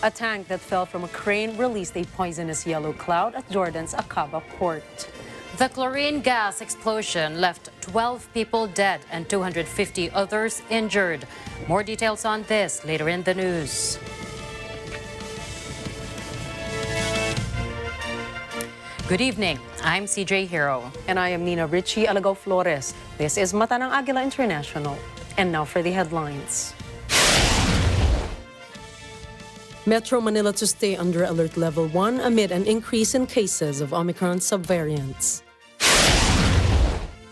A tank that fell from a crane released a poisonous yellow cloud at Jordan's Aqaba port. The chlorine gas explosion left 12 people dead and 250 others injured. More details on this later in the news. Good evening. I'm CJ Hero. And I am Nina Richie Alagaw Flores. This is Mata ng Agila International. And now for the headlines. Metro Manila to stay under Alert Level 1 amid an increase in cases of Omicron subvariants.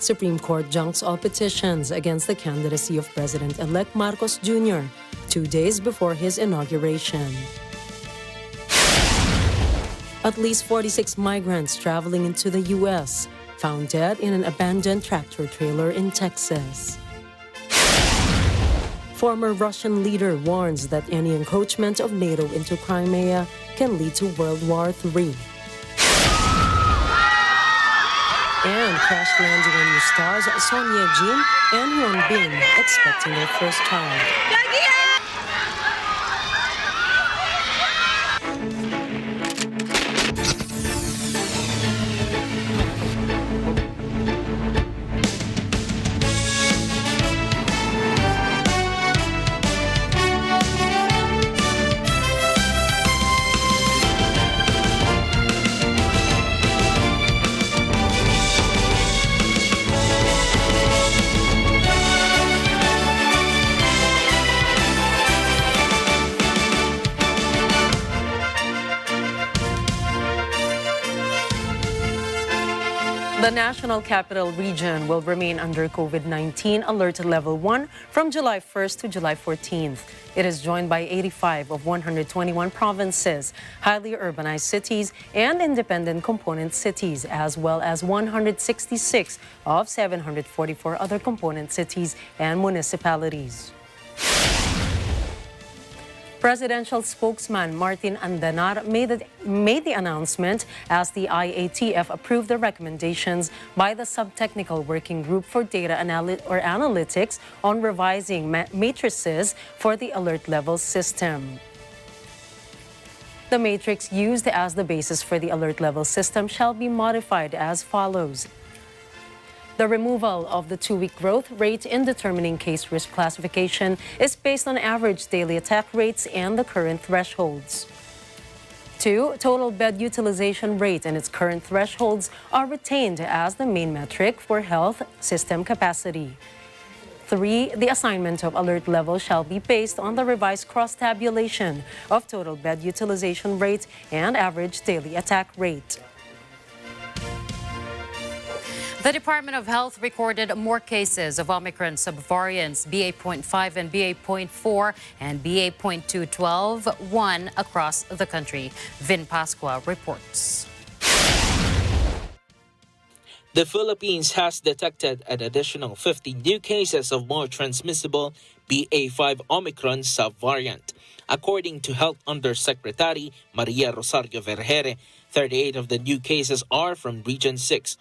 Supreme Court junks all petitions against the candidacy of President-elect Marcos Jr. 2 days before his inauguration. At least 46 migrants traveling into the U.S. found dead in an abandoned tractor trailer in Texas. Former Russian leader warns that any encroachment of NATO into Crimea can lead to World War III. And crash landing on new stars Son Ye-jin and Hyun Bin expecting their first child. The National Capital Region will remain under COVID-19 Alert Level 1 from July 1st to July 14th. It is joined by 85 of 121 provinces, highly urbanized cities, and independent component cities, as well as 166 of 744 other component cities and municipalities. Presidential spokesman Martin Andanar made the announcement as the IATF approved the recommendations by the Subtechnical Working Group for Data Analytics on revising matrices for the alert level system. The matrix used as the basis for the alert level system shall be modified as follows. The removal of the 2-week growth rate in determining case risk classification is based on average daily attack rates and the current thresholds. 2. Total bed utilization rate and its current thresholds are retained as the main metric for health system capacity. 3. The assignment of alert level shall be based on the revised cross-tabulation of total bed utilization rate and average daily attack rate. The Department of Health recorded more cases of Omicron subvariants BA.5 and BA.4 and BA.2.12.1 across the country. Vin Pascua reports. The Philippines has detected an additional 50 new cases of more transmissible BA.5 Omicron subvariant. According to Health Undersecretary Maria Rosario Vergere, 38 of the new cases are from Region 6.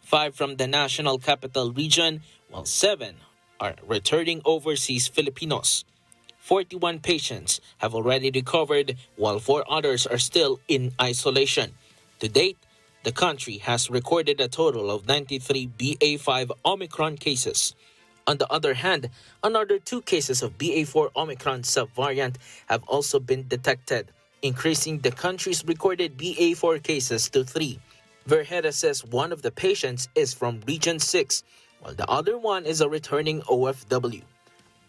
5 from the National Capital Region, while 7 are returning overseas Filipinos. 41 patients have already recovered, while 4 others are still in isolation. To date, the country has recorded a total of 93 BA.5 Omicron cases. On the other hand, another 2 cases of BA.4 Omicron subvariant have also been detected, increasing the country's recorded BA.4 cases to 3. Vergere says one of the patients is from Region 6, while the other one is a returning OFW.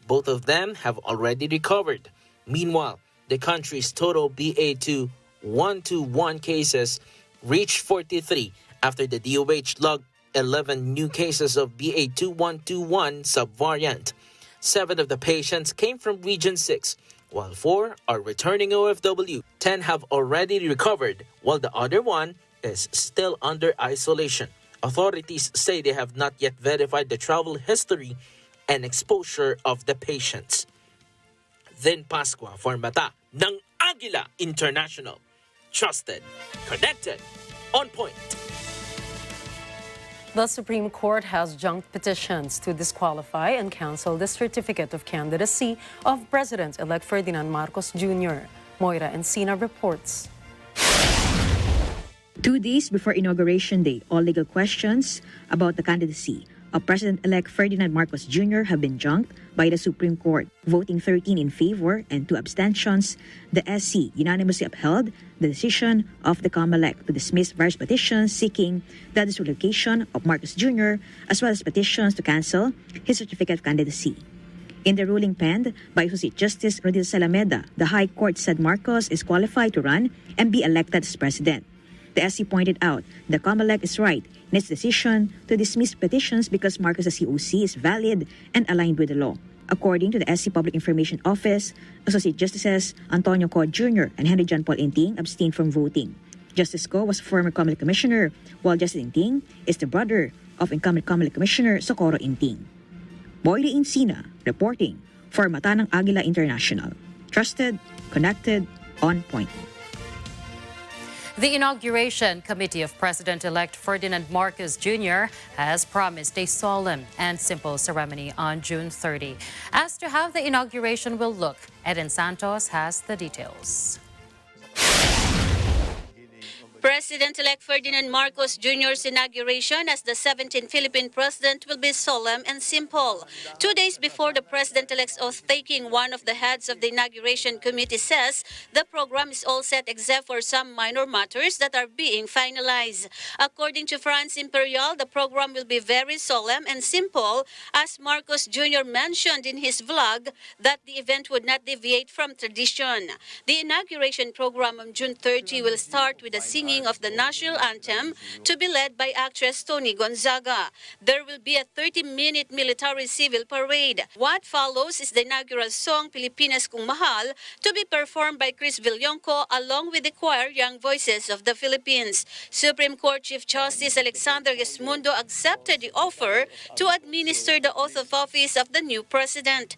Both of them have already recovered. Meanwhile, the country's total BA.2.121 cases reached 43 after the DOH logged 11 new cases of BA.2.121 subvariant. 7 of the patients came from Region 6, while 4 are returning OFW. 10 have already recovered, while the other one is still under isolation. Authorities say they have not yet verified the travel history and exposure of the patients. Vin Pascua for Mata ng Agila International. Trusted, connected, on point. The Supreme Court has junked petitions to disqualify and cancel the certificate of candidacy of President-elect Ferdinand Marcos Jr. Moira Encina reports. 2 days before Inauguration Day, all legal questions about the candidacy of President-elect Ferdinand Marcos Jr. have been junked by the Supreme Court. Voting 13 in favor and 2 abstentions, the SC unanimously upheld the decision of the COMELEC to dismiss various petitions seeking the disqualification of Marcos Jr. as well as petitions to cancel his certificate of candidacy. In the ruling penned by Associate Justice Rodil Salameda, the High Court said Marcos is qualified to run and be elected as president. The SC pointed out that COMELEC is right in its decision to dismiss petitions because Marcos' COC is valid and aligned with the law. According to the SC Public Information Office, Associate Justices Antonio Co. Jr. and Henry John Paul Inting abstained from voting. Justice Co. was a former COMELEC commissioner, while Justice Inting is the brother of incumbent COMELEC Commissioner Socorro Inting. Moira Encina, reporting for Mata ng Agila International. Trusted, connected, on point. The Inauguration Committee of President-elect Ferdinand Marcos Jr. has promised a solemn and simple ceremony on June 30. As to how the inauguration will look, Eden Santos has the details. President-elect Ferdinand Marcos Jr.'s inauguration as the 17th Philippine president will be solemn and simple. 2 days before the president-elect's oath-taking, one of the heads of the inauguration committee says the program is all set except for some minor matters that are being finalized. According to France Imperial, the program will be very solemn and simple, as Marcos Jr. mentioned in his vlog that the event would not deviate from tradition. The inauguration program on June 30 will start with a singing of the national anthem to be led by actress Tony Gonzaga. There will be a 30-minute military-civil parade. What follows is the inaugural song Pilipinas Kung Mahal to be performed by Chris Villonco along with the choir Young Voices of the Philippines. Supreme Court Chief Justice Alexander Gesmundo accepted the offer to administer the oath of office of the new president.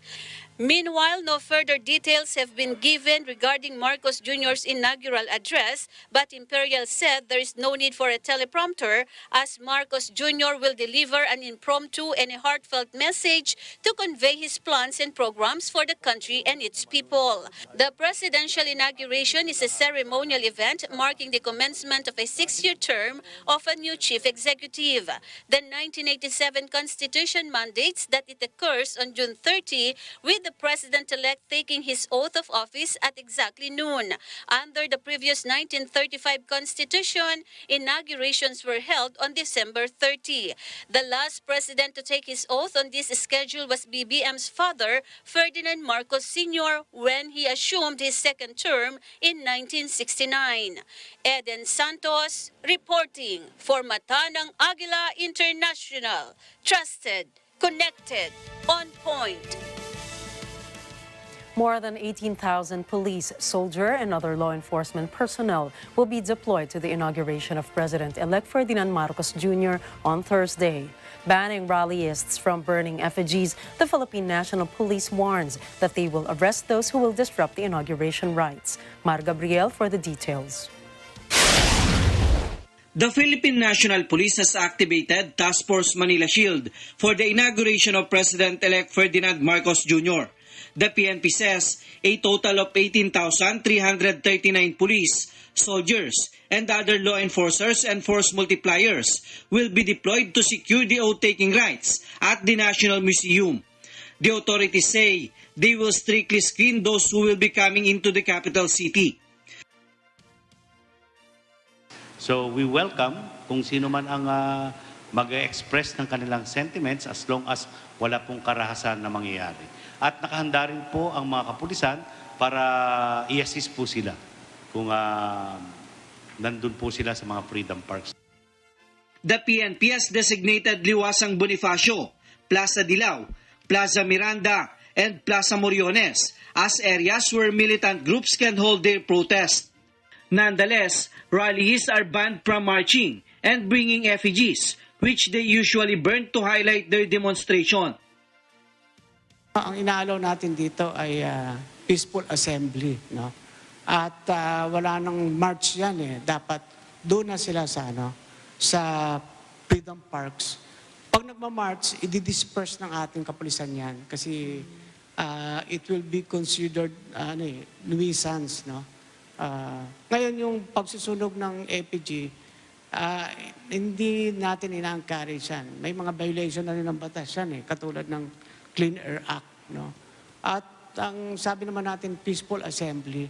Meanwhile, no further details have been given regarding Marcos Jr.'s inaugural address, but Imperial said there is no need for a teleprompter as Marcos Jr. will deliver an impromptu and a heartfelt message to convey his plans and programs for the country and its people. The presidential inauguration is a ceremonial event marking the commencement of a 6-year term of a new chief executive. The 1987 Constitution mandates that it occurs on June 30 with the president-elect taking his oath of office at exactly noon. Under the previous 1935 Constitution, inaugurations were held on December 30. The last president to take his oath on this schedule was BBM's father, Ferdinand Marcos Sr., when he assumed his second term in 1969. Eden Santos, reporting for Mata ng Agila International. Trusted, connected, on point. More than 18,000 police, soldier, and other law enforcement personnel will be deployed to the inauguration of President-elect Ferdinand Marcos Jr. on Thursday. Banning rallyists from burning effigies, the Philippine National Police warns that they will arrest those who will disrupt the inauguration rites. Mar Gabriel for the details. The Philippine National Police has activated Task Force Manila Shield for the inauguration of President-elect Ferdinand Marcos Jr. The PNP says a total of 18,339 police, soldiers, and other law enforcers and force multipliers will be deployed to secure the oath-taking rites at the National Museum. The authorities say they will strictly screen those who will be coming into the capital city. So we welcome kung sino man ang mag-express ng kanilang sentiments as long as wala pong karahasan na mangyayari. At nakahanda rin po ang mga kapulisan para i-assist po sila kung nandun po sila sa mga freedom parks. The PNP has designated Liwasang Bonifacio, Plaza Dilao, Plaza Miranda, and Plaza Moriones as areas where militant groups can hold their protest. Nonetheless, rallies are banned from marching and bringing effigies, which they usually burn to highlight their demonstration. Ang inaalaw natin dito ay peaceful assembly, no? At wala nang march yan eh. Dapat doon na sila sa sa freedom parks. Pag nagma-march, i-disperse ng ating kapulisan yan kasi it will be considered nuisance. No? Ngayon yung pagsusunog ng APG, hindi natin ina-encourage yan. May mga violation na rin ng batas yan, katulad ng Clean Air Act. No? At ang sabi naman natin, peaceful assembly,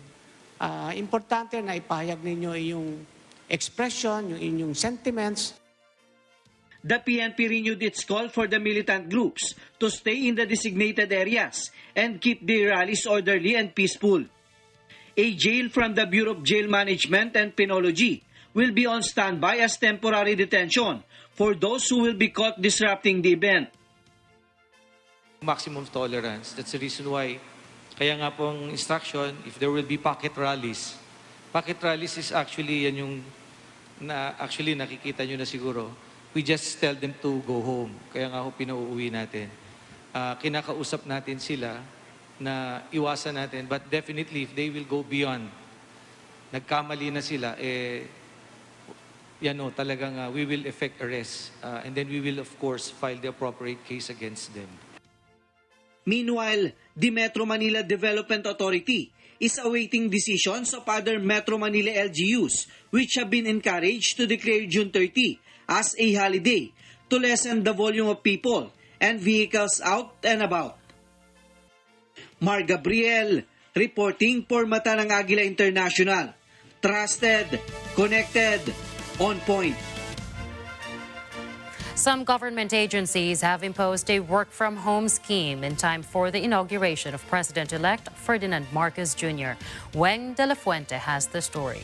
importante na ipahayag ninyo yung expression, yung inyong sentiments. The PNP renewed its call for the militant groups to stay in the designated areas and keep the rallies orderly and peaceful. A jail from the Bureau of Jail Management and Penology will be on standby as temporary detention for those who will be caught disrupting the event. Maximum tolerance. That's the reason why, kaya nga pong instruction, if there will be pocket rallies is actually yan yung actually nakikita nyo na siguro. We just tell them to go home. Kaya nga ho pinauuwi natin. Kinakausap natin sila na iwasan natin. But definitely, if they will go beyond, nagkamali na sila, talagang we will effect arrest. And then we will, of course, file the appropriate case against them. Meanwhile, the Metro Manila Development Authority is awaiting decisions of other Metro Manila LGUs which have been encouraged to declare June 30 as a holiday to lessen the volume of people and vehicles out and about. Mar Gabriel, reporting for Mata ng Agila International. Trusted, connected, on point. Some government agencies have imposed a work-from-home scheme in time for the inauguration of President-elect Ferdinand Marcos Jr. Weng de la Fuente has the story.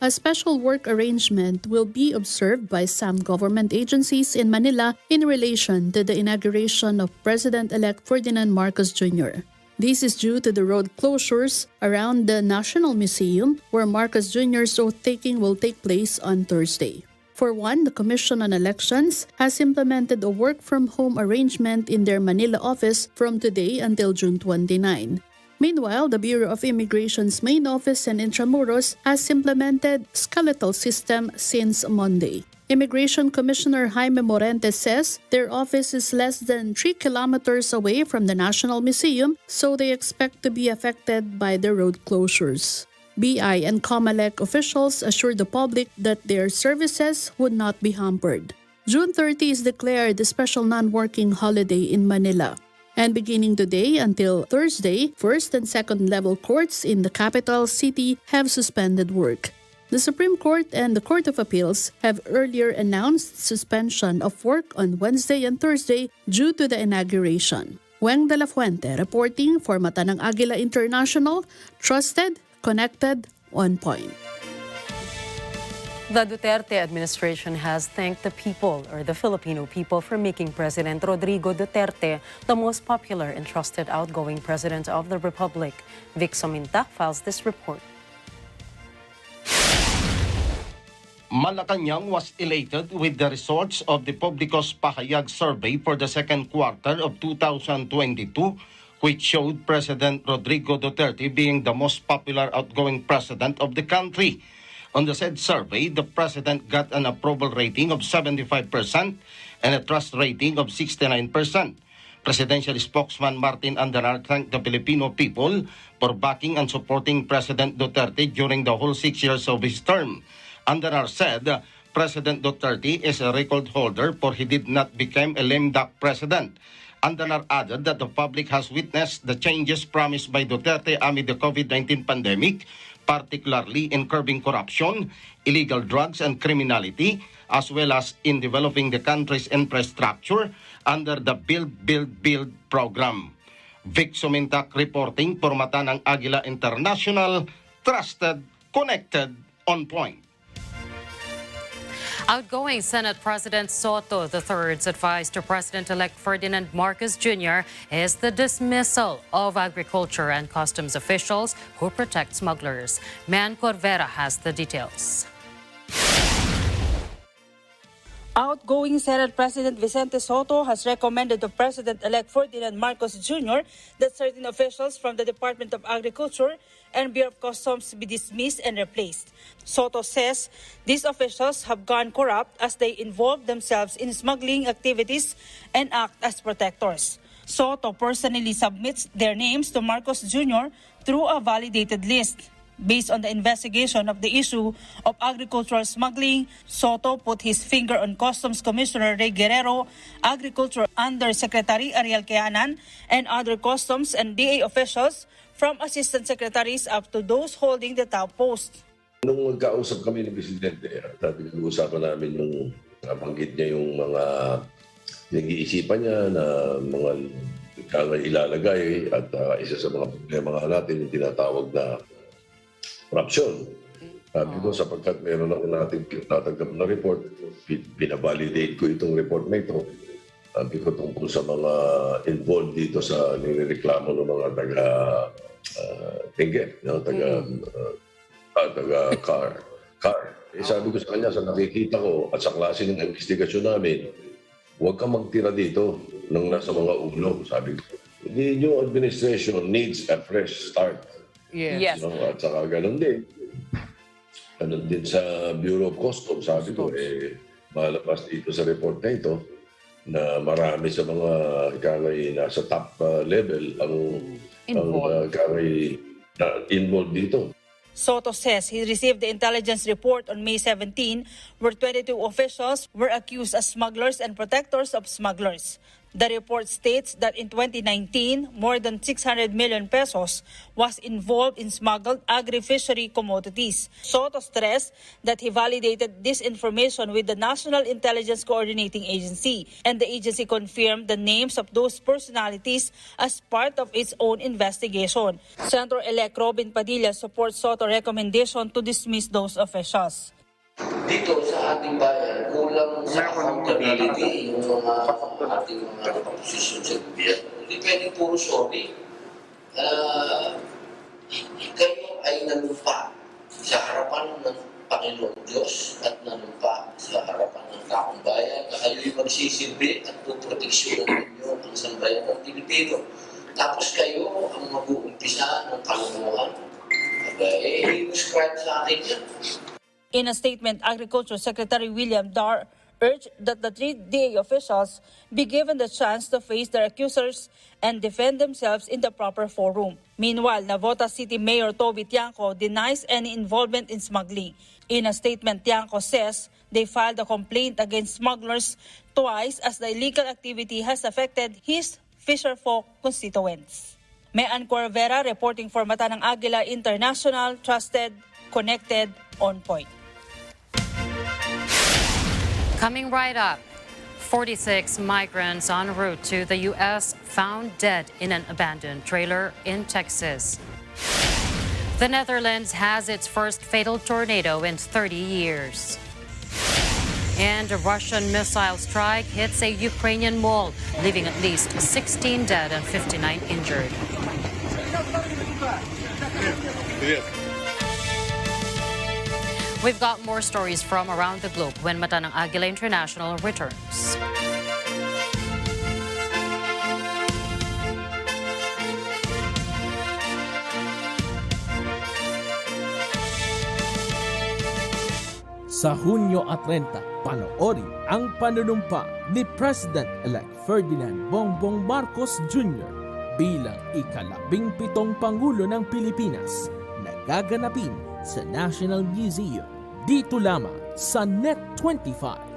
A special work arrangement will be observed by some government agencies in Manila in relation to the inauguration of President-elect Ferdinand Marcos Jr. This is due to the road closures around the National Museum, where Marcos Jr.'s oath-taking will take place on Thursday. For one, the Commission on Elections has implemented a work-from-home arrangement in their Manila office from today until June 29. Meanwhile, the Bureau of Immigration's main office in Intramuros has implemented skeletal system since Monday. Immigration Commissioner Jaime Morente says their office is less than 3 kilometers away from the National Museum, so they expect to be affected by the road closures. BI and COMELEC officials assured the public that their services would not be hampered. June 30 is declared a special non-working holiday in Manila. And beginning today until Thursday, first and second level courts in the capital city have suspended work. The Supreme Court and the Court of Appeals have earlier announced suspension of work on Wednesday and Thursday due to the inauguration. Weng de la Fuente reporting for Mata ng Agila International, trusted, connected, on point. The Duterte administration has thanked the people, or the Filipino people, for making President Rodrigo Duterte the most popular and trusted outgoing president of the Republic. Vic Somintac files this report. Malacanang was elated with the results of the Publico's Pahayag survey for the second quarter of 2022, which showed President Rodrigo Duterte being the most popular outgoing president of the country. On the said survey, the president got an approval rating of 75% and a trust rating of 69%. Presidential spokesman Martin Andanar thanked the Filipino people for backing and supporting President Duterte during the whole 6 years of his term. Andanar said President Duterte is a record holder for he did not become a lame duck president. Andanar added that the public has witnessed the changes promised by Duterte amid the COVID-19 pandemic, particularly in curbing corruption, illegal drugs and criminality, as well as in developing the country's infrastructure under the Build, Build, Build program. Vic Somintac reporting for Mata ng Agila International, trusted, connected, on point. Outgoing Senate President Soto III's advice to President-elect Ferdinand Marcos Jr. is the dismissal of agriculture and customs officials who protect smugglers. Man Corvera has the details. Outgoing Senate President Vicente Soto has recommended to President-elect Ferdinand Marcos Jr. that certain officials from the Department of Agriculture and Bureau of Customs be dismissed and replaced. Soto says these officials have gone corrupt as they involve themselves in smuggling activities and act as protectors. Soto personally submits their names to Marcos Jr. through a validated list. Based on the investigation of the issue of agricultural smuggling, Soto put his finger on Customs Commissioner Ray Guerrero, Agriculture Undersecretary Ariel Queanan, and other Customs and DA officials from assistant secretaries up to those holding the top post. Nung magkausap kami ng Presidente, at pinag-uusapan namin yung nabanggit niya yung mga nag-iisipan niya na mga ilalagay at isa sa mga problema natin yung tinatawag na corruption. Sabi ko, sapagkat meron ako natin tatanggap na report, pinabalidate ko itong report na ito. Sabi ko tungkol sa mga involved dito sa nireklamo ng mga taga-tingge, taga-car. Sabi ko sa kanya, sa nakikita ko at sa klase ng investigasyon namin, huwag kang magtira dito nang nasa mga ulo, sabi ko. The new administration needs a fresh start. Yes. At saka ganun din. Ganun din sa Bureau of Customs, sabi ko, malabas dito sa report na ito na marami sa mga nasa top level ang involved dito. Soto says he received the intelligence report on May 17 where 22 officials were accused as smugglers and protectors of smugglers. The report states that in 2019, more than 600 million pesos was involved in smuggled agri-fishery commodities. Soto stressed that he validated this information with the National Intelligence Coordinating Agency, and the agency confirmed the names of those personalities as part of its own investigation. Senator-elect Robin Padilla supports Soto's recommendation to dismiss those officials. Dito sa ating bayan, kulang sa accountability yung mga ating mga posisyon sa gobyerno. Hindi pwedeng puro sorry. Kayo ay nanumpa sa harapan ng Panginoon Diyos at nanumpa sa harapan ng taong bayan na kayo'y magsisilbi at puproteksyonan ninyo ang sambayan ng Pilipino. Tapos kayo ang mag-uumpisa ng kalunguhan. Himuscribe sa akin yan. In a statement, Agriculture Secretary William Dar urged that the 3 DA officials be given the chance to face their accusers and defend themselves in the proper forum. Meanwhile, Navotas City Mayor Toby Tiangco denies any involvement in smuggling. In a statement, Tiangco says they filed a complaint against smugglers twice as the illegal activity has affected his fisherfolk constituents. Mayan Corvera reporting for Mata ng Agila International, trusted, connected, on point. Coming right up, 46 migrants en route to the U.S. found dead in an abandoned trailer in Texas. The Netherlands has its first fatal tornado in 30 years. And a Russian missile strike hits a Ukrainian mall, leaving at least 16 dead and 59 injured. We've got more stories from around the globe when Mata ng Agila International returns. Sa Hunyo at 30, panoorin ang panunumpa ni President-elect Ferdinand Bongbong Marcos Jr. bilang ika-17 Pangulo ng Pilipinas na gaganapin sa National Museum dito lamang sa Net25.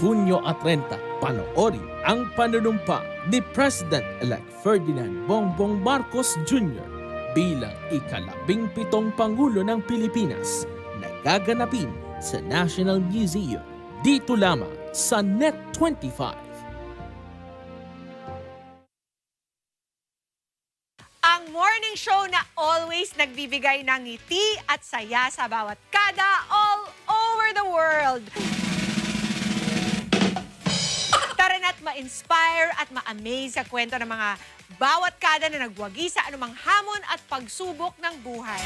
Hunyo at 30, panoorin ang panunumpa ni President-elect Ferdinand Bongbong Marcos Jr. bilang ika-17 Pangulo ng Pilipinas na gaganapin sa National Museum dito lamang sa Net25. Ang morning show na always nagbibigay ng ngiti at saya sa bawat kada all over the world. Tara na't ma-inspire at ma-amaze sa kwento ng mga bawat kada na nagwagi sa anumang hamon at pagsubok ng buhay.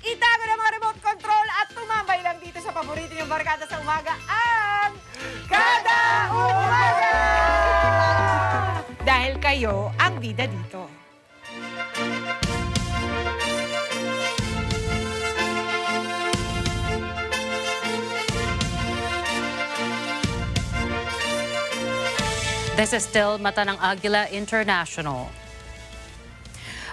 Itago na mga remote control at tumambay lang dito sa paborito niyong barkada sa umaga, ang Kada Umaga! Dahil kayo ang bida dito. This is still Mata ng Agila International.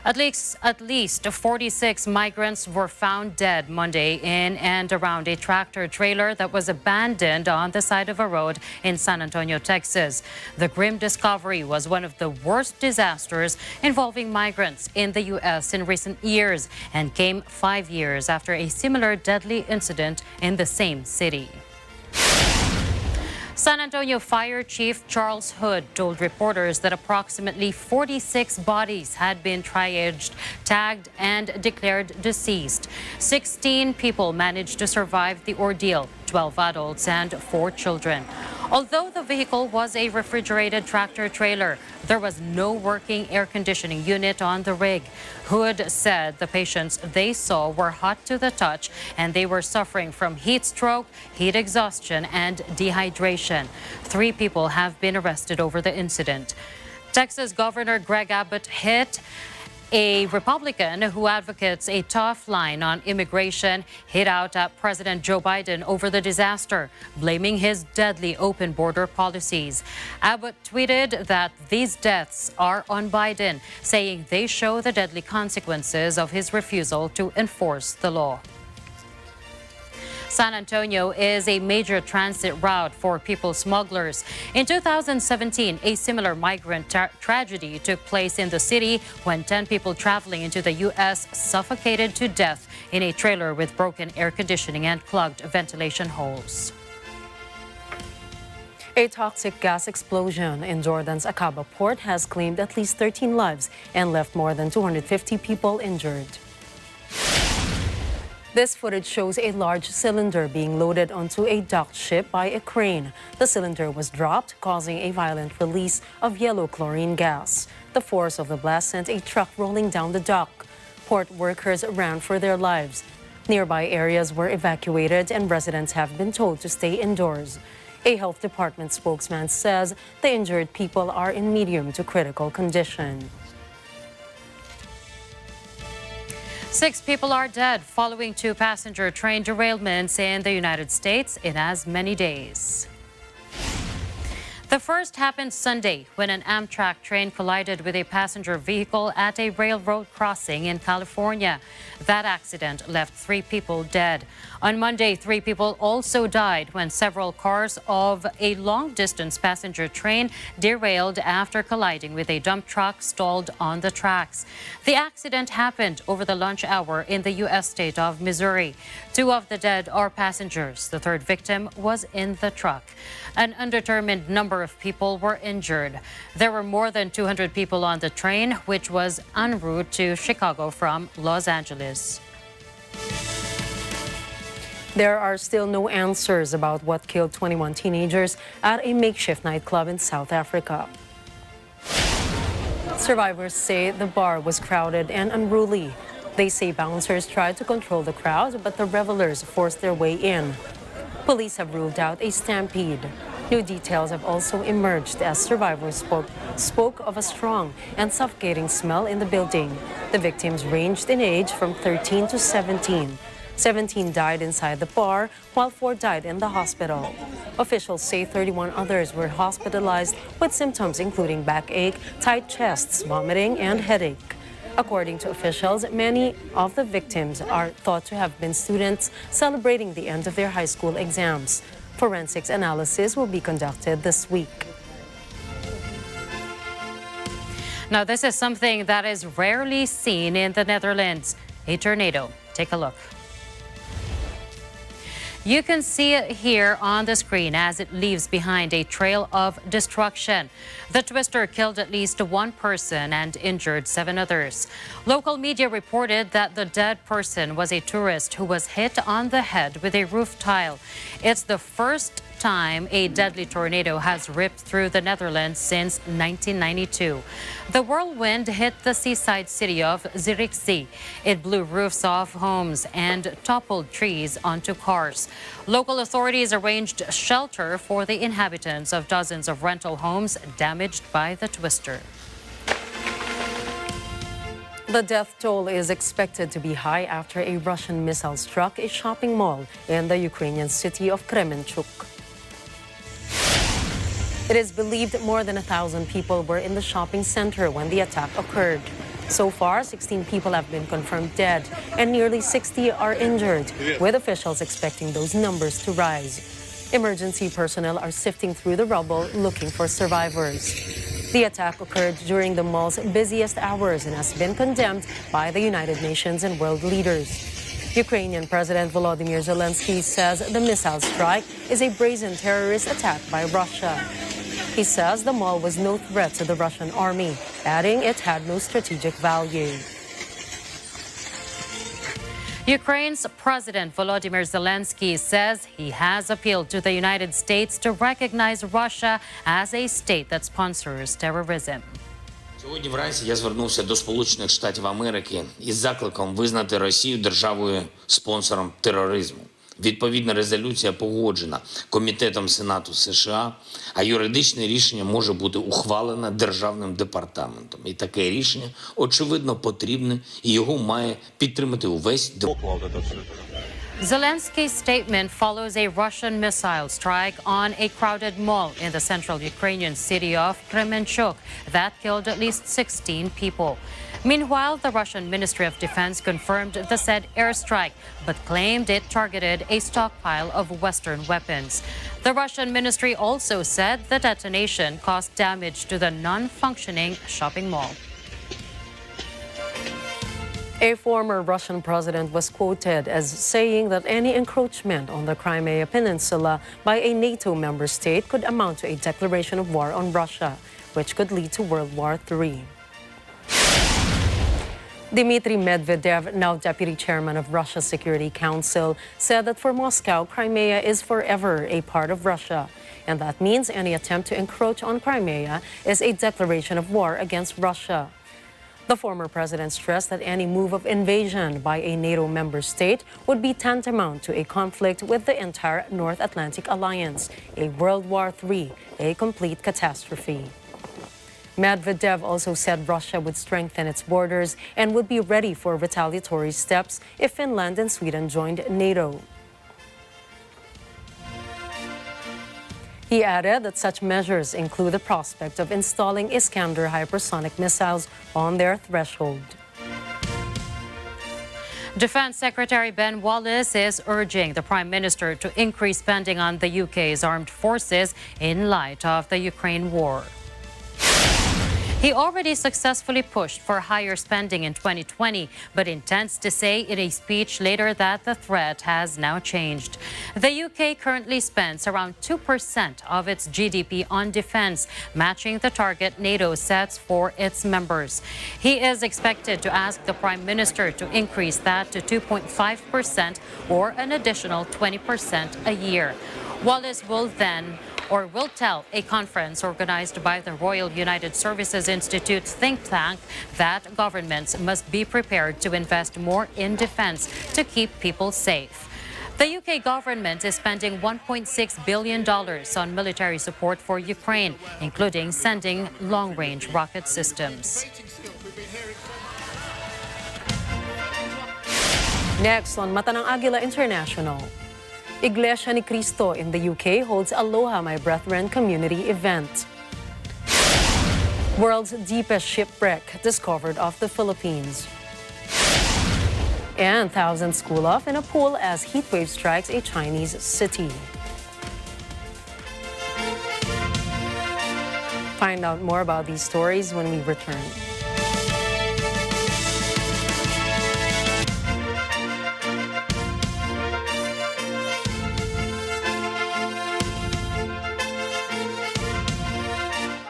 At least 46 migrants were found dead Monday in and around a tractor trailer that was abandoned on the side of a road in San Antonio, Texas. The grim discovery was one of the worst disasters involving migrants in the U.S. in recent years and came 5 years after a similar deadly incident in the same city. San Antonio Fire Chief Charles Hood told reporters that approximately 46 bodies had been triaged, tagged, and declared deceased. 16 people managed to survive the ordeal, 12 adults and 4 children. Although the vehicle was a refrigerated tractor trailer, there was no working air conditioning unit on the rig. Hood said the patients they saw were hot to the touch and they were suffering from heat stroke, heat exhaustion, and dehydration. 3 people have been arrested over the incident. Texas Governor Greg Abbott hit a Republican who advocates a tough line on immigration hit out at President Joe Biden over the disaster, blaming his deadly open border policies. Abbott tweeted that these deaths are on Biden, saying they show the deadly consequences of his refusal to enforce the law. San Antonio is a major transit route for people smugglers. In 2017, a similar migrant tragedy took place in the city when 10 people traveling into the U.S. suffocated to death in a trailer with broken air conditioning and plugged ventilation holes. A toxic gas explosion in Jordan's Aqaba port has claimed at least 13 lives and left more than 250 people injured. This footage shows a large cylinder being loaded onto a docked ship by a crane. The cylinder was dropped, causing a violent release of yellow chlorine gas. The force of the blast sent a truck rolling down the dock. Port workers ran for their lives. Nearby areas were evacuated and residents have been told to stay indoors. A health department spokesman says the injured people are in medium to critical condition. 6 people are dead following 2 passenger train derailments in the United States in as many days. The first happened Sunday when an Amtrak train collided with a passenger vehicle at a railroad crossing in California. That accident left 3 people dead. On Monday, 3 people also died when several cars of a long-distance passenger train derailed after colliding with a dump truck stalled on the tracks. The accident happened over the lunch hour in the U.S. state of Missouri. 2 of the dead are passengers. The 3rd victim was in the truck. An undetermined number of people were injured. There were more than 200 people on the train, which was en route to Chicago from Los Angeles. There are still no answers about what killed 21 teenagers at a makeshift nightclub in South Africa. Survivors say the bar was crowded and unruly. They say bouncers tried to control the crowd, but the revelers forced their way in. Police have ruled out a stampede. New details have also emerged as survivors spoke of a strong and suffocating smell in the building. The victims ranged in age from 13 to 17. 17 died inside the bar, while 4 died in the hospital. Officials say 31 others were hospitalized with symptoms including backache, tight chests, vomiting, and headache. According to officials, many of the victims are thought to have been students celebrating the end of their high school exams. Forensics analysis will be conducted this week. Now, this is something that is rarely seen in the Netherlands, a tornado. Take a look. You can see it here on the screen as it leaves behind a trail of destruction. The twister killed at least 1 person and injured 7 others. Local media reported that the dead person was a tourist who was hit on the head with a roof tile. It's the first time a deadly tornado has ripped through the Netherlands since 1992. The whirlwind hit the seaside city of Zierikzee. It blew roofs off homes and toppled trees onto cars. Local authorities arranged shelter for the inhabitants of dozens of rental homes damaged by the twister. The death toll is expected to be high after a Russian missile struck a shopping mall in the Ukrainian city of Kremenchuk. It is believed more than 1,000 people were in the shopping center when the attack occurred. So far, 16 people have been confirmed dead and nearly 60 are injured, with officials expecting those numbers to rise. Emergency personnel are sifting through the rubble looking for survivors. The attack occurred during the mall's busiest hours and has been condemned by the United Nations and world leaders. Ukrainian President Volodymyr Zelensky says the missile strike is a brazen terrorist attack by Russia. He says the mall was no threat to the Russian army, adding it had no strategic value. Ukraine's President Volodymyr Zelensky says he has appealed to the United States to recognize Russia as a state that sponsors terrorism. Сьогодні вранці я звернувся до Сполучених Штатів Америки із закликом визнати Росію державою-спонсором тероризму. Відповідна резолюція погоджена Комітетом Сенату США, а юридичне рішення може бути ухвалене Державним департаментом. І таке рішення, очевидно, потрібне, і його має підтримати увесь Zelensky's statement follows a Russian missile strike on a crowded mall in the central Ukrainian city of Kremenchuk that killed at least 16 people. Meanwhile, the Russian Ministry of Defense confirmed the said airstrike, but claimed it targeted a stockpile of Western weapons. The Russian ministry also said the detonation caused damage to the non-functioning shopping mall. A former Russian president was quoted as saying that any encroachment on the Crimea Peninsula by a NATO member state could amount to a declaration of war on Russia, which could lead to World War III. Dmitry Medvedev, now deputy chairman of Russia's Security Council, said that for Moscow, Crimea is forever a part of Russia. And that means any attempt to encroach on Crimea is a declaration of war against Russia. The former president stressed that any move of invasion by a NATO member state would be tantamount to a conflict with the entire North Atlantic Alliance, a World War III, a complete catastrophe. Medvedev also said Russia would strengthen its borders and would be ready for retaliatory steps if Finland and Sweden joined NATO. He added that such measures include the prospect of installing Iskander hypersonic missiles on their threshold. Defense Secretary Ben Wallace is urging the Prime Minister to increase spending on the UK's armed forces in light of the Ukraine war. He already successfully pushed for higher spending in 2020, but intends to say in a speech later that the threat has now changed. The UK currently spends around 2% of its GDP on defense, matching the target NATO sets for its members. He is expected to ask the Prime Minister to increase that to 2.5% or an additional 20% a year. Wallace will tell a conference organized by the Royal United Services Institute think tank that governments must be prepared to invest more in defense to keep people safe. The UK government is spending $1.6 billion on military support for Ukraine, including sending long-range rocket systems. Next on Mata ng Agila International. Iglesia ni Cristo in the UK holds Aloha My Brethren community event. World's deepest shipwreck discovered off the Philippines. And thousands cool off in a pool as heat wave strikes a Chinese city. Find out more about these stories when we return.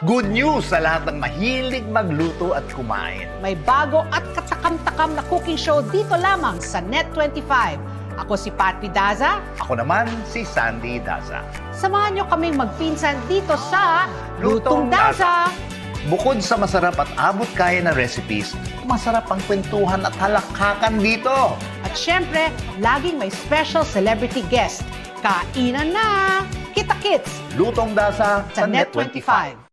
Good news sa lahat ng mahilig magluto at kumain. May bago at katakam-takam na cooking show dito lamang sa Net25. Ako si Patri Daza. Ako naman si Sandy Daza. Samahan niyo kaming magpinsan dito sa Lutong Daza. Bukod sa masarap at abot kaya na recipes, masarap ang kwentuhan at halakhakan dito. At syempre, laging may special celebrity guest. Kainan na! Kita-kits! Lutong Daza sa Net25.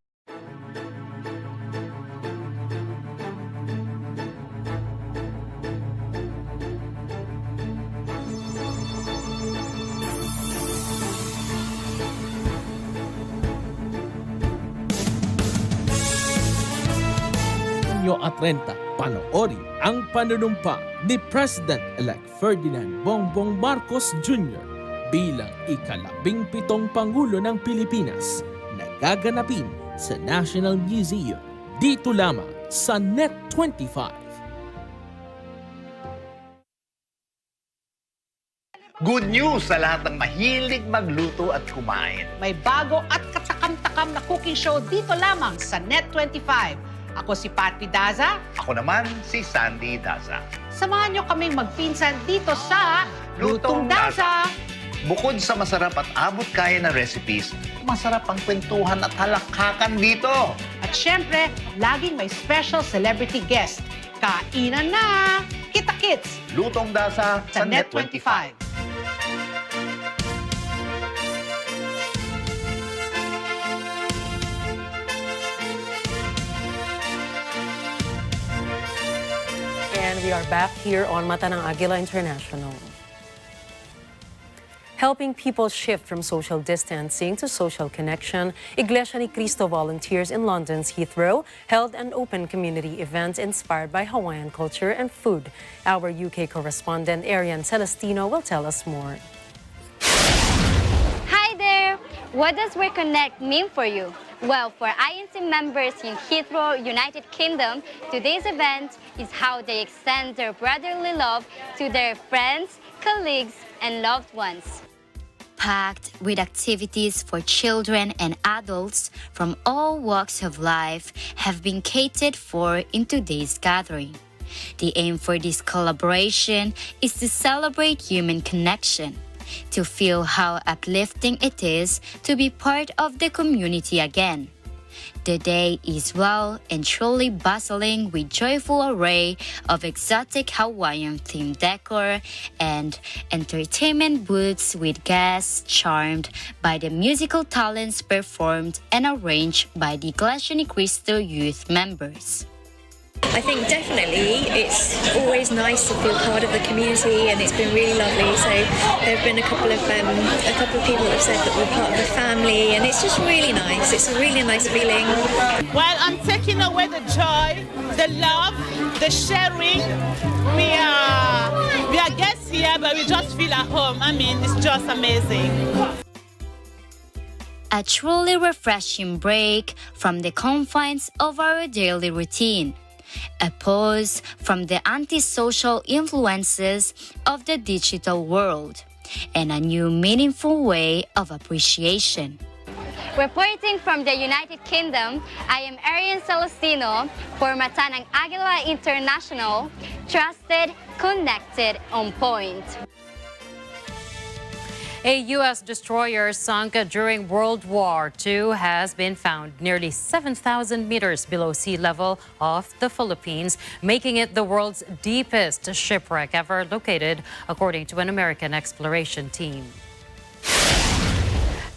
At 30, panoorin ang panunumpa ni President-elect Ferdinand Bongbong Marcos Jr. bilang ika-17 Pangulo ng Pilipinas na gaganapin sa National Museum dito lamang sa Net25. Good news sa lahat ng mahilig magluto at kumain. May bago at katakam-takam na cooking show dito lamang sa Net25. Ako si Patri Daza. Ako naman si Sandy Daza. Samahan niyo kaming magpinsan dito sa Lutong Daza. Bukod sa masarap at abot kaya na recipes, masarap ang kwentuhan at halakhakan dito. At syempre, laging may special celebrity guest. Kainan na! Kita-kits! Lutong Daza sa Net25. And we are back here on Mata ng Agila International. Helping people shift from social distancing to social connection, Iglesia ni Cristo volunteers in London's Heathrow held an open community event inspired by Hawaiian culture and food. Our UK correspondent Arian Celestino will tell us more. Hi there! What does Reconnect mean for you? Well, for INC members in Heathrow, United Kingdom, today's event is how they extend their brotherly love to their friends, colleagues, and loved ones. Packed with activities for children and adults from all walks of life have been catered for in today's gathering. The aim for this collaboration is to celebrate human connection, to feel how uplifting it is to be part of the community again. The day is well and truly bustling with joyful array of exotic Hawaiian-themed decor and entertainment booths with guests charmed by the musical talents performed and arranged by the Iglesia ni Cristo youth members. I think definitely it's always nice to feel part of the community, and it's been really lovely. So there have been a couple of people that have said that we're part of the family, and it's just really nice. It's a really nice feeling. Well, I'm taking away the joy, the love, the sharing. We are guests here, but we just feel at home. I mean, it's just amazing. A truly refreshing break from the confines of our daily routine. A pause from the antisocial influences of the digital world, and a new meaningful way of appreciation. Reporting from the United Kingdom, I am Arian Celestino for Mata ng Agila International, trusted, connected, on point. A U.S. destroyer sunk during World War II has been found nearly 7,000 meters below sea level off the Philippines, making it the world's deepest shipwreck ever located, according to an American exploration team.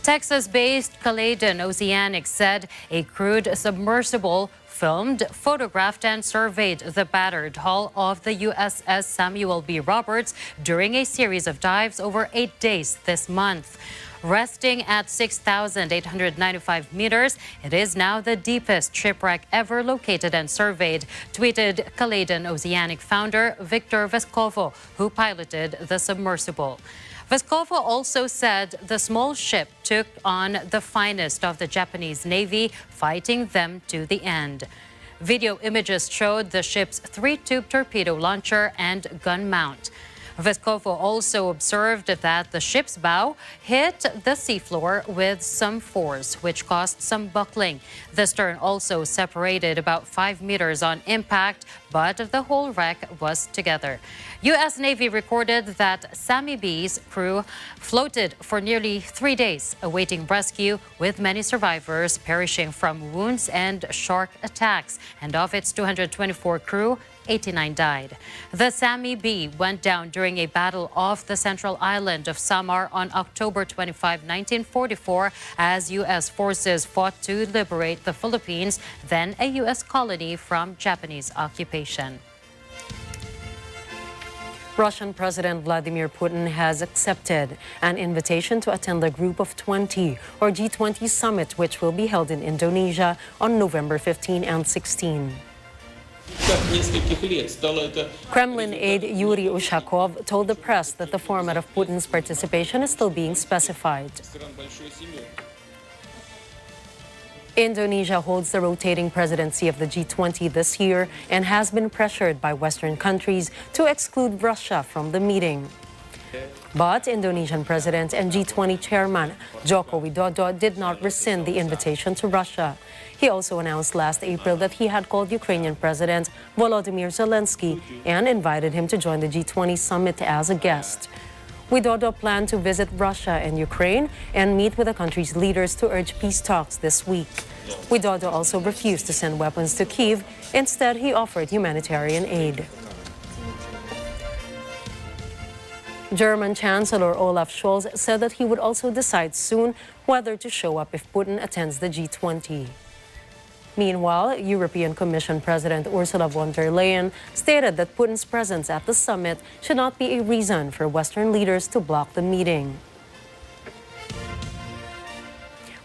Texas-based Caledon Oceanic said a crude submersible filmed, photographed, and surveyed the battered hull of the USS Samuel B. Roberts during a series of dives over 8 days this month. Resting at 6,895 meters, it is now the deepest shipwreck ever located and surveyed, tweeted Caledon Oceanic founder Victor Vescovo, who piloted the submersible. Vescovo also said the small ship took on the finest of the Japanese Navy, fighting them to the end. Video images showed the ship's 3-tube torpedo launcher and gun mount. Vescovo also observed that the ship's bow hit the seafloor with some force, which caused some buckling. The stern also separated about 5 meters on impact, but the whole wreck was together. U.S. Navy recorded that Sammy B's crew floated for nearly 3 days, awaiting rescue, with many survivors perishing from wounds and shark attacks. And of its 224 crew, 89 died. The Sammy B went down during a battle off the central island of Samar on October 25, 1944, as U.S. forces fought to liberate the Philippines, then a U.S. colony, from Japanese occupation. Russian President Vladimir Putin has accepted an invitation to attend the Group of 20 or G20 summit, which will be held in Indonesia on November 15 and 16. Kremlin aide Yuri Ushakov told the press that the format of Putin's participation is still being specified. Indonesia holds the rotating presidency of the G20 this year and has been pressured by Western countries to exclude Russia from the meeting. But Indonesian President and G20 Chairman Joko Widodo did not rescind the invitation to Russia. He also announced last April that he had called Ukrainian President Volodymyr Zelensky and invited him to join the G20 summit as a guest. Widodo planned to visit Russia and Ukraine and meet with the country's leaders to urge peace talks this week. Widodo also refused to send weapons to Kyiv. Instead, he offered humanitarian aid. German Chancellor Olaf Scholz said that he would also decide soon whether to show up if Putin attends the G20. Meanwhile, European Commission President Ursula von der Leyen stated that Putin's presence at the summit should not be a reason for Western leaders to block the meeting.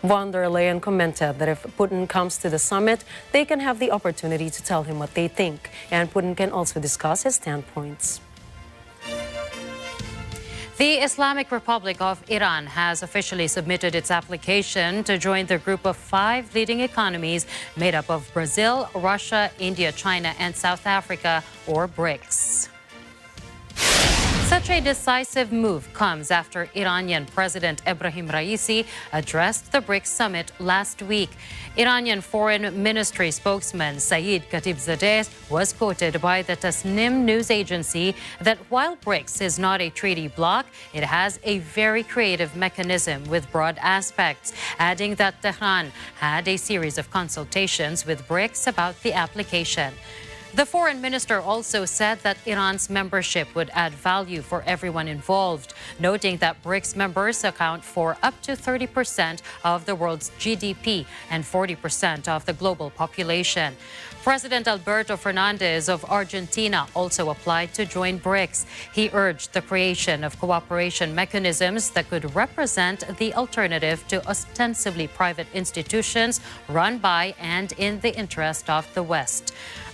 Von der Leyen commented that if Putin comes to the summit, they can have the opportunity to tell him what they think, and Putin can also discuss his standpoints. The Islamic Republic of Iran has officially submitted its application to join the group of 5 leading economies made up of Brazil, Russia, India, China, and South Africa, or BRICS. Such a decisive move comes after Iranian President Ebrahim Raisi addressed the BRICS summit last week. Iranian Foreign Ministry spokesman Saeed Khatibzadeh was quoted by the Tasnim news agency that while BRICS is not a treaty bloc, it has a very creative mechanism with broad aspects, adding that Tehran had a series of consultations with BRICS about the application. The foreign minister also said that Iran's membership would add value for everyone involved, noting that BRICS members account for up to 30% of the world's GDP and 40% of the global population. President Alberto Fernandez of Argentina also applied to join BRICS. He urged the creation of cooperation mechanisms that could represent the alternative to ostensibly private institutions run by and in the interest of the West.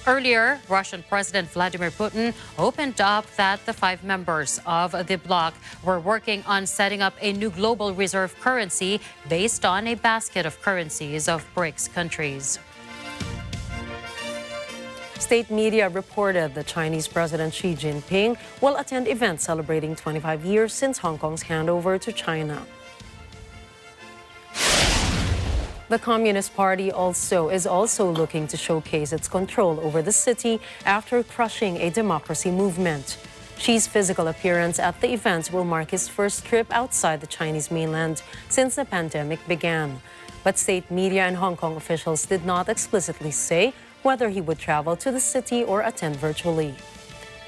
Earlier, Russian President Vladimir Putin opened up that the 5 members of the bloc were working on setting up a new global reserve currency based on a basket of currencies of BRICS countries. State media reported that Chinese President Xi Jinping will attend events celebrating 25 years since Hong Kong's handover to China. The Communist Party is also looking to showcase its control over the city after crushing a democracy movement. Xi's physical appearance at the events will mark his first trip outside the Chinese mainland since the pandemic began. But state media and Hong Kong officials did not explicitly say whether he would travel to the city or attend virtually.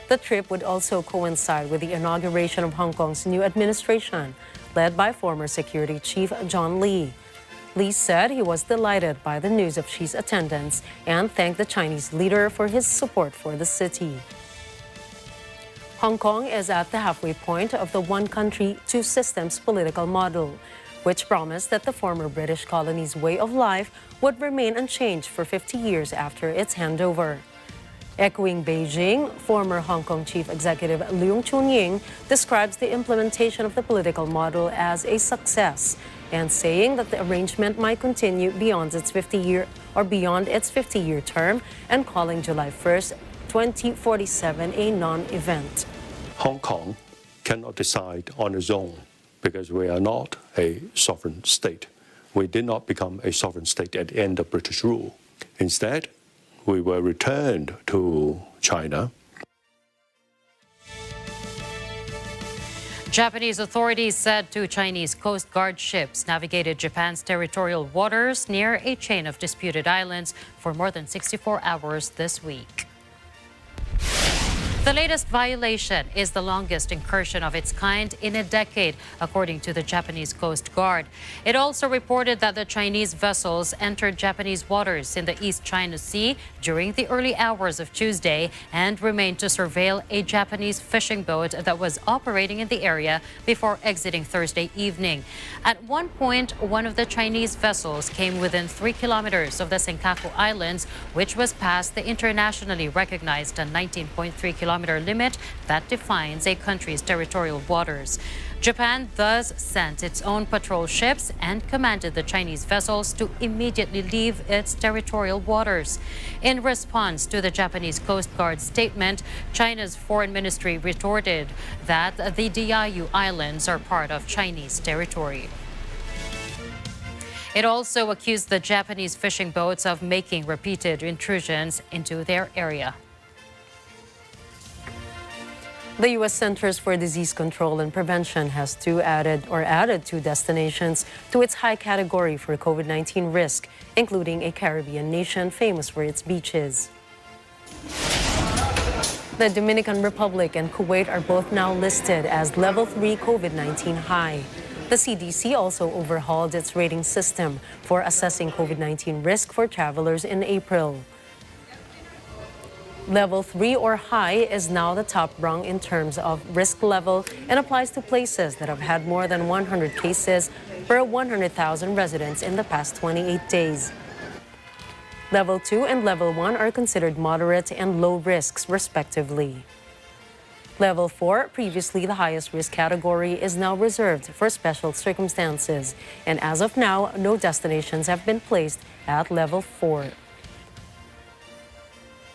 The trip would also coincide with the inauguration of Hong Kong's new administration, led by former Security Chief John Lee. Lee said he was delighted by the news of Xi's attendance and thanked the Chinese leader for his support for the city. Hong Kong is at the halfway point of the one country, two systems political model, which promised that the former British colony's way of life would remain unchanged for 50 years after its handover. Echoing Beijing, former Hong Kong Chief Executive Leung Chun-ying describes the implementation of the political model as a success, and saying that the arrangement might continue beyond its 50-year term, and calling July 1st, 2047 a non-event. Hong Kong cannot decide on its own because we are not a sovereign state. We did not become a sovereign state at the end of British rule. Instead, we were returned to China. Japanese authorities said two Chinese Coast Guard ships navigated Japan's territorial waters near a chain of disputed islands for more than 64 hours this week. The latest violation is the longest incursion of its kind in a decade, according to the Japanese Coast Guard. It also reported that the Chinese vessels entered Japanese waters in the East China Sea during the early hours of Tuesday and remained to surveil a Japanese fishing boat that was operating in the area before exiting Thursday evening. At one point, one of the Chinese vessels came within 3 kilometers of the Senkaku Islands, which was past the internationally recognized 19.3-kilometer limit that defines a country's territorial waters. Japan thus sent its own patrol ships and commanded the Chinese vessels to immediately leave its territorial waters. In response to the Japanese Coast Guard statement, China's foreign ministry retorted that the Diaoyu Islands are part of Chinese territory. It also accused the Japanese fishing boats of making repeated intrusions into their area. The U.S. Centers for Disease Control and Prevention has added two destinations to its high category for COVID-19 risk, including a Caribbean nation famous for its beaches. The Dominican Republic and Kuwait are both now listed as Level 3 COVID-19 high. The CDC also overhauled its rating system for assessing COVID-19 risk for travelers in April. Level 3 or high is now the top rung in terms of risk level and applies to places that have had more than 100 cases per 100,000 residents in the past 28 days. Level 2 and Level 1 are considered moderate and low risks, respectively. Level 4, previously the highest risk category, is now reserved for special circumstances, and as of now, no destinations have been placed at Level 4.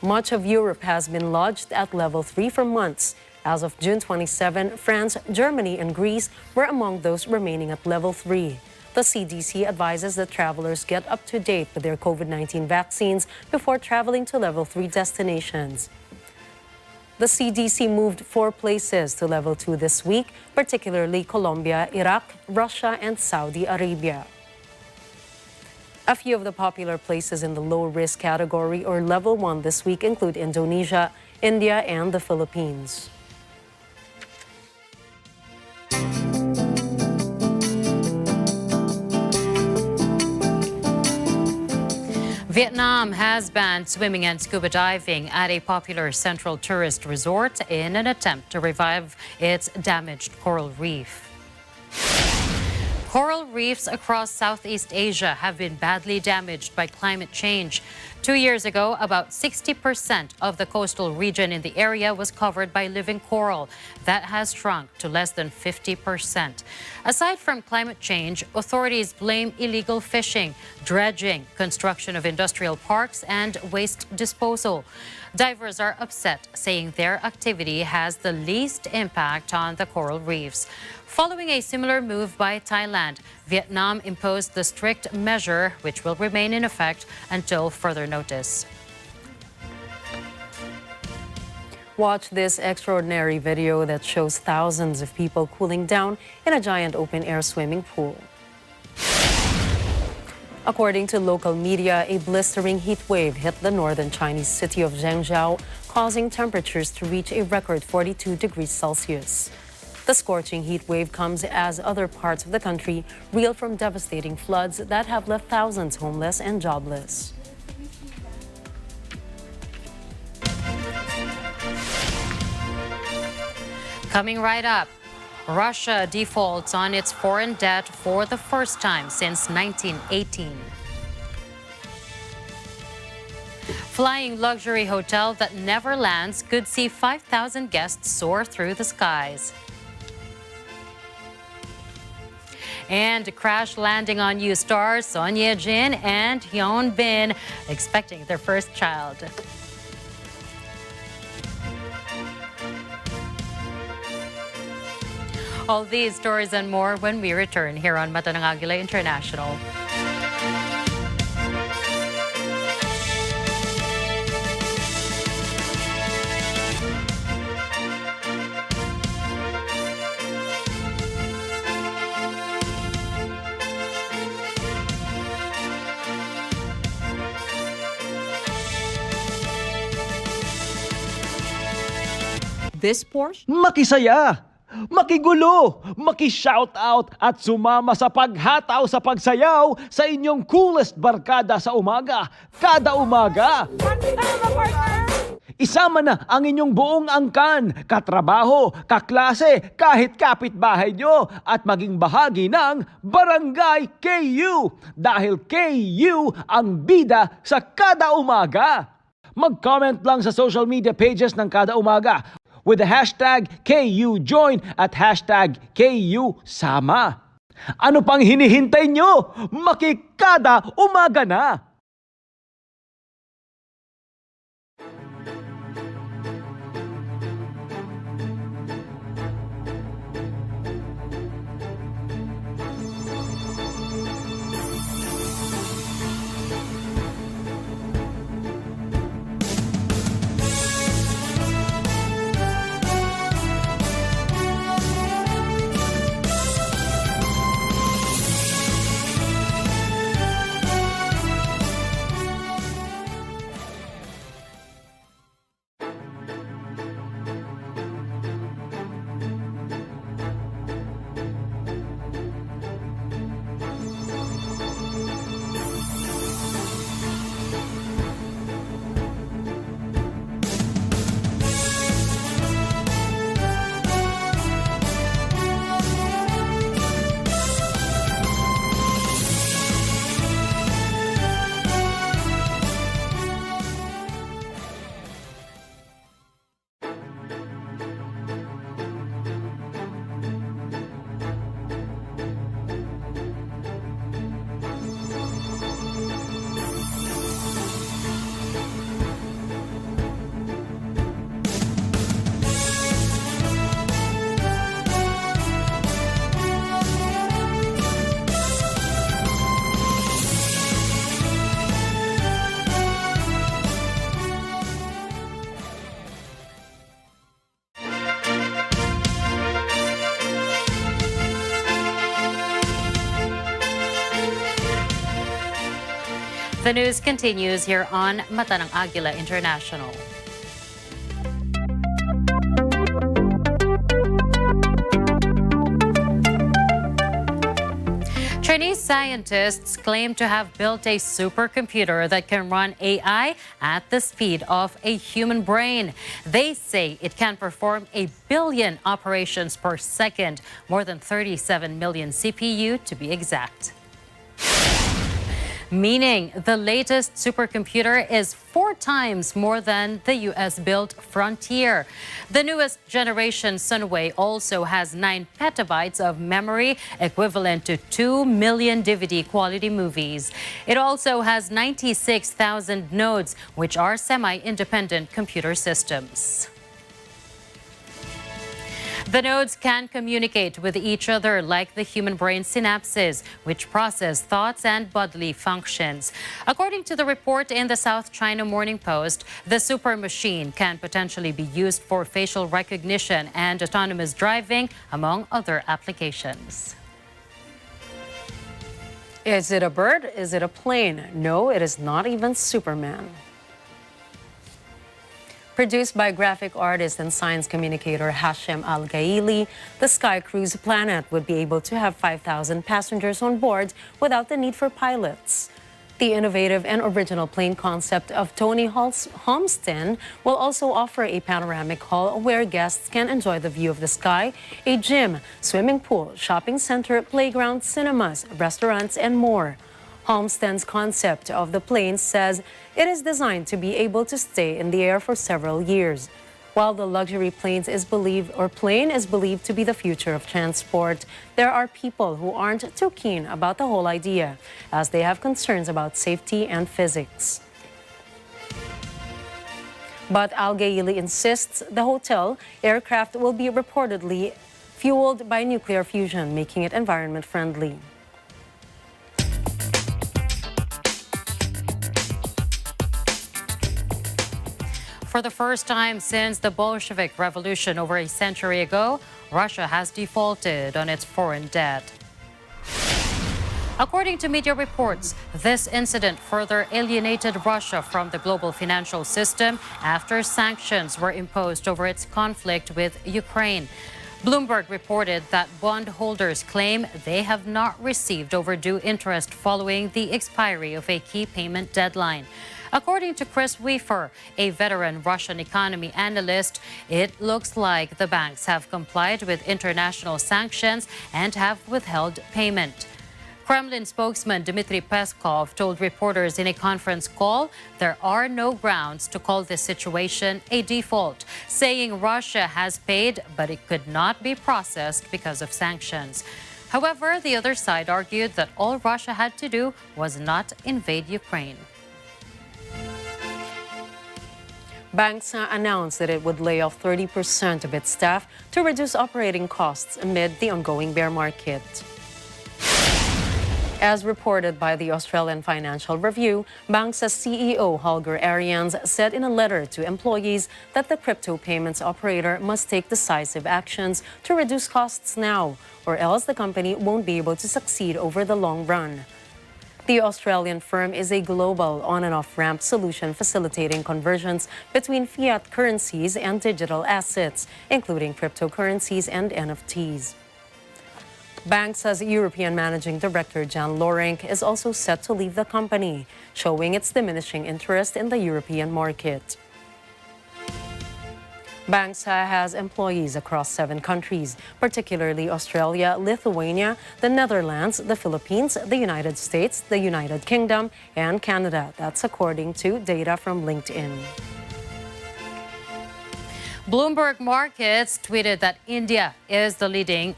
Much of Europe has been lodged at Level 3 for months. As of June 27, France, Germany, and Greece were among those remaining at Level 3. The CDC advises that travelers get up to date with their COVID-19 vaccines before traveling to Level 3 destinations. The CDC moved 4 places to Level 2 this week, particularly Colombia, Iraq, Russia, and Saudi Arabia. A few of the popular places in the low-risk category or Level 1 this week include Indonesia, India, and the Philippines. Vietnam has banned swimming and scuba diving at a popular central tourist resort in an attempt to revive its damaged coral reef. Coral reefs across Southeast Asia have been badly damaged by climate change. 2 years ago, about 60% of the coastal region in the area was covered by living coral. That has shrunk to less than 50%. Aside from climate change, authorities blame illegal fishing, dredging, construction of industrial parks, and waste disposal. Divers are upset, saying their activity has the least impact on the coral reefs. Following a similar move by Thailand, Vietnam imposed the strict measure, which will remain in effect until further notice. Watch this extraordinary video that shows thousands of people cooling down in a giant open-air swimming pool. According to local media, a blistering heat wave hit the northern Chinese city of Zhengzhou, causing temperatures to reach a record 42 degrees Celsius. The scorching heat wave comes as other parts of the country reel from devastating floods that have left thousands homeless and jobless. Coming right up, Russia defaults on its foreign debt for the first time since 1918. Flying luxury hotel that never lands could see 5,000 guests soar through the skies. And crash landing on you stars Son Ye-jin and Hyun Bin expecting their first child. All these stories and more when we return here on Mata ng Agila International. This portion? Makisaya, makigulo, maki-shoutout at sumama sa paghataw sa pagsayaw sa inyong coolest barkada sa umaga, kada umaga. Isama na ang inyong buong angkan, katrabaho, kaklase, kahit kapitbahay nyo at maging bahagi ng Barangay KU dahil KU ang bida sa kada umaga. Mag-comment lang sa social media pages ng kada umaga with the hashtag KUJoin at hashtag KUSama. Ano pang hinihintay nyo? Makikada umaga na! The news continues here on Mata ng Agila International. Chinese scientists claim to have built a supercomputer that can run AI at the speed of a human brain. They say it can perform 1 billion operations per second, more than 37 million CPU to be exact. Meaning the latest supercomputer is 4 times more than the US-built Frontier. The newest generation Sunway also has 9 petabytes of memory, equivalent to 2 million DVD-quality movies. It also has 96,000 nodes, which are semi-independent computer systems. The nodes can communicate with each other like the human brain synapses, which process thoughts and bodily functions. According to the report in the South China Morning Post, the super machine can potentially be used for facial recognition and autonomous driving, among other applications. Is it a bird? Is it a plane? No, it is not even Superman. Produced by graphic artist and science communicator Hashem Al-Gaili, the Sky Cruise Planet would be able to have 5,000 passengers on board without the need for pilots. The innovative and original plane concept of Tony Homestead will also offer a panoramic hall where guests can enjoy the view of the sky, a gym, swimming pool, shopping center, playground, cinemas, restaurants, and more. Homestead's concept of the plane says it is designed to be able to stay in the air for several years. While the luxury plane is believed to be the future of transport, there are people who aren't too keen about the whole idea, as they have concerns about safety and physics. But Al-Gaili insists the hotel aircraft will be reportedly fueled by nuclear fusion, making it environment-friendly. For the first time since the Bolshevik Revolution over a century ago, Russia has defaulted on its foreign debt. According to media reports, this incident further alienated Russia from the global financial system after sanctions were imposed over its conflict with Ukraine. Bloomberg reported that bondholders claim they have not received overdue interest following the expiry of a key payment deadline. According to Chris Weaver, a veteran Russian economy analyst, it looks like the banks have complied with international sanctions and have withheld payment. Kremlin spokesman Dmitry Peskov told reporters in a conference call there are no grounds to call this situation a default, saying Russia has paid, but it could not be processed because of sanctions. However, the other side argued that all Russia had to do was not invade Ukraine. Banks announced that it would lay off 30% of its staff to reduce operating costs amid the ongoing bear market. As reported by the Australian Financial Review, Banksa's CEO Holger Arians said in a letter to employees that the crypto payments operator must take decisive actions to reduce costs now, or else the company won't be able to succeed over the long run. The Australian firm is a global on- and off-ramp solution facilitating conversions between fiat currencies and digital assets, including cryptocurrencies and NFTs. Banksa's European Managing Director Jan Lorenk is also set to leave the company, showing its diminishing interest in the European market. Banksa has employees across 7 countries, particularly Australia, Lithuania, the Netherlands, the Philippines, the United States, the United Kingdom, and Canada. That's according to data from LinkedIn. Bloomberg Markets tweeted that India is leading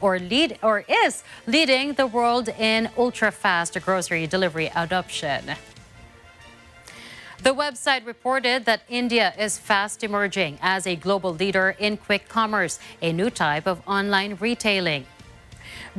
the world in ultra-fast grocery delivery adoption. The website reported that India is fast emerging as a global leader in quick commerce, a new type of online retailing.